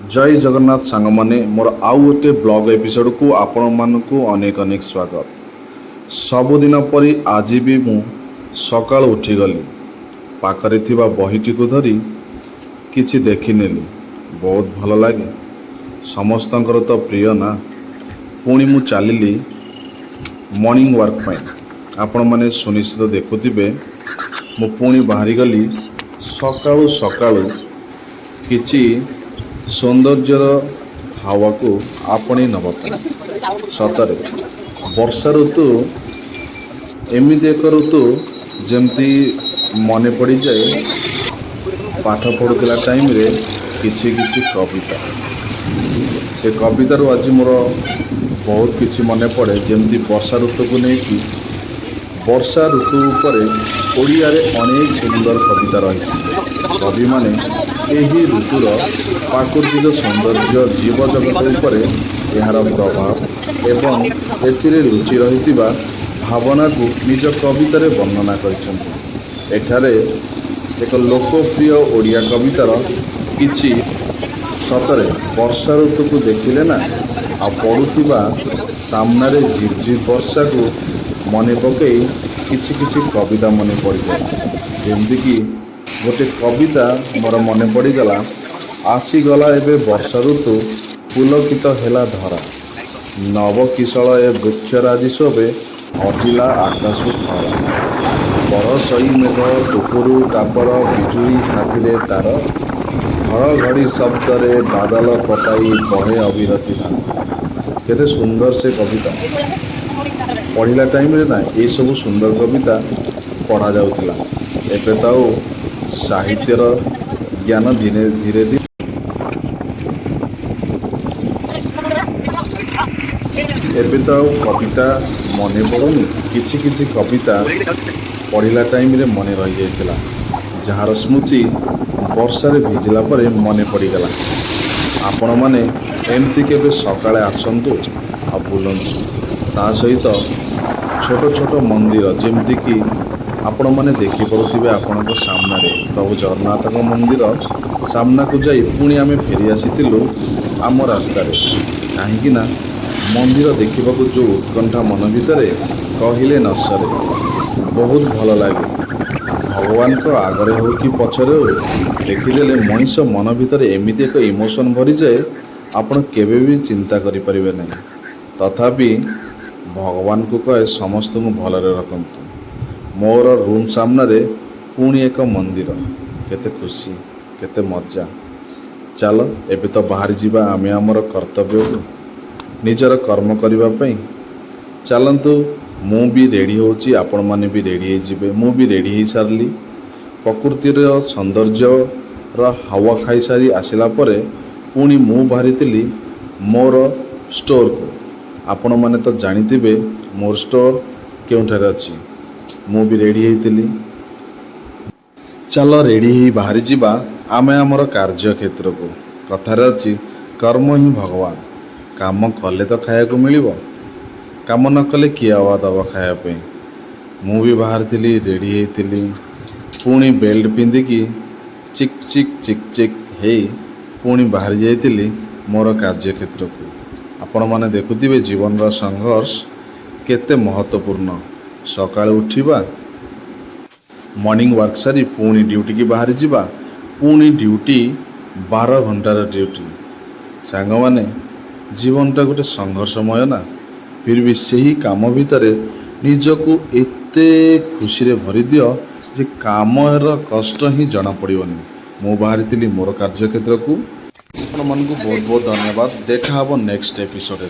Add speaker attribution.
Speaker 1: जय जगन्नाथ सांग मैंने मोर आउ गोटे ब्लॉग एपिसोड को आपण मानकु अनेक अनेक स्वागत। सबुदिन परी आज भी मु सकाळ उठीगली पाखरे थिबा बहीटी को धरी किछि देखिनेली। बहुत भल लगे, समस्तंकर तो प्रिय ना। पुणी मु चलिली मॉर्निंग वर्क पाई। आपण माने सुनिश्चित देखुथिबे मु पुणी बाहरी गली सकाळु सकाळु किछि सौंदर्यर हावा को आपणी नवा। सतरे वर्षा ऋतु एमती एक ऋतु जमती मन पड़ जाए पाठ पढ़ुला टाइम रे किछि किछि कविता। से कवितार आज मोर बहुत किछि मन पड़े। जमती वर्षा ऋतु को लेकिन वर्षा ऋतु पर ओडिया रे अनेक सुंदर कविता रही। कवि माने एही ऋतुर प्राकृतिक सौंदर्य जीव जगत उपर यार प्रभाव एवं एथिरे रुचि रही भावना को निज कवितार वर्णना करिसेंति। एठारे एक लोकप्रिय ओडिया कवितार किछि सतरे वर्षा ऋतु को देखिले ना आ पड़ुथिबा सामने झिपझिप वर्षा को मन पकई किछि किछि कविता मन पड़ जाए। जेमती कि गोटे कविता मोर मन पड़गला, आसीगला एबे वर्षा ऋतु पुलकित हेला धरा, नव किशल ए वृक्षराजी शोभे हटिला आकाशु खरा, बरसई मेघ टुकुरु टापर बिजुली साथिरे तार, घड़घड़ी शब्दरे बादल कटाई बहे अविरति धान। केते सुंदर से कविता पढ़िला टाइम रे ना ये सब सुंदर कविता पढ़ा जाउथिला। एबे ताऊ साहित्यर ज्ञान धीरे धीरे एबे तो कविता मन पड़ुनी। किछि किछि कविता पढ़िला टाइम रे मन रही जाइतिला, जार स्मृति वर्षा रे भिजिला परे मन पड़गला। आपण माने एमती केबे सकाळे आसंतु आ बुलंतु। ता सहित छोट छोट मंदिर जेमती कि आपण माने देखि पड़ुथिबे आपणक सामने प्रभु जगन्नाथ मंदिर सामना को जाई पुणी आमे फेरी आसीतिलु आम रास्ता रे। काहेकि ना मंदिर देखा जो उत्कंठा मन भितरे कहले न सरे। बहुत भल लगे। भगवान को आगरे हो कि पछरे हो देखिदेले मनीष मन भितरे एमिति एक इमोशन भरी जाए आपण केबे भी चिंता करि परिबे नहीं। तथापि भगवान को कहे समस्त को भलरे रखंतु। मोर रूम सामने पुणी एक मंदिर, केते खुशी केते मजा। चल एबे तो बाहर जीवा आमे हमर कर्तव्य को निजर कर्म करबा पई। चलंतु मु भी रेडी होची, आपण माने भी रेडी हे जिवे। मु भी रेडी हे सारली। प्रकृतिर सौंदर्य रा हवा खाई सारी आसिला परे पुणी मु बाहरीतिली मोर स्टोर को। आपण माने तो जानिथिबे मोर स्टोर केउठारे अछि। मु भी रेडी हेतिली। चल रेडी ही बाहरी जीवा आमे हमर कार्य क्षेत्र को। कथार अछि कर्म ही भगवान। काम कले तो खाया को मिलिबो, काम न कले किए आवा दबा खाया पे। मु भी बाहर थिली रेडी हेतिली। पुणी बेल्ट पिंधिकी चिक चिक चिक चिक हे पुणी बाहर जाइतिली मोर कार्य क्षेत्र को। आपण माने देखुथिबे जीवन रा संघर्ष केते महत्वपूर्ण। सकाळ उठिबा, मॉर्निंग वर्क सारी पुणी ड्यूटी की बाहर जीवा, पुणी ड्यूटी 12 घंटार ड्यूटी। सांग माने जीवनटा गोटे संघर्षमय ना। फिर भी सही काम भितरे निजको एते खुशी रे भरी दियो जे कामर कष्ट ही जना पड़िबनी। मु बाहरी मोर कार्य क्षेत्र को। आपण मानकु बहुत बहुत धन्यवाद। देखा हबो नेक्स्ट एपिसोड रे।